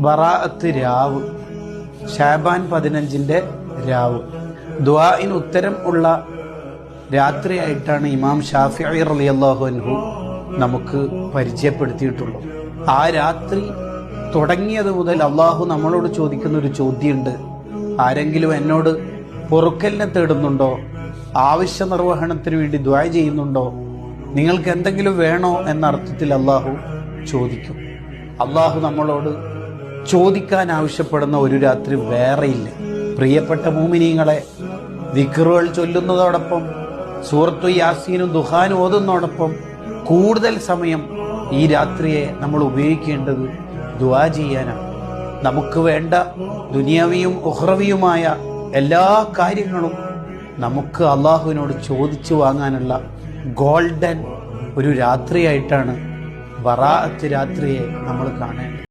ബറാഅത്ത് രാവ്, ശഅബാൻ 15-ന്റെ രാവ്, ദുആഇന് ഉത്തരം ഉള്ള രാത്രിയായിട്ടാണ് ഇമാം ഷാഫിഈ റളിയല്ലാഹു അൻഹു നമുക്ക് പരിചയപ്പെടുത്തിയിട്ടുള്ളത്. ആ രാത്രി തുടങ്ങിയത് മുതൽ അള്ളാഹു നമ്മളോട് ചോദിക്കുന്ന ഒരു ചോദ്യമുണ്ട്. ആരെങ്കിലും എന്നോട് പൊറുക്കലിനെ തേടുന്നുണ്ടോ? ആവശ്യ നിർവഹണത്തിന് വേണ്ടി ദുആ ചെയ്യുന്നുണ്ടോ? നിങ്ങൾക്ക് എന്തെങ്കിലും വേണോ എന്ന അർത്ഥത്തിൽ അള്ളാഹു ചോദിക്കും. അള്ളാഹു നമ്മളോട് ചോദിക്കാൻ ആവശ്യപ്പെടുന്ന ഒരു രാത്രി വേറെയില്ല. പ്രിയപ്പെട്ട മുഅ്മിനീങ്ങളെ, ദിക്റുകൾ ചൊല്ലുന്നതോടൊപ്പം സൂറത്തു യാസീനും ദുഹാനും ഓതുന്നതോടൊപ്പം കൂടുതൽ സമയം ഈ രാത്രിയെ നമ്മൾ ഉപയോഗിക്കേണ്ടത് ദുആ ചെയ്യാനാണ്. നമുക്ക് വേണ്ട ദുനിയാവിയും ഉഖ്റവിയുമായ എല്ലാ കാര്യങ്ങളും നമുക്ക് അള്ളാഹുവിനോട് ചോദിച്ചു വാങ്ങാനുള്ള ഗോൾഡൻ ഒരു രാത്രിയായിട്ടാണ് ബറാഅത്ത് രാത്രിയെ നമ്മൾ കാണേണ്ടത്.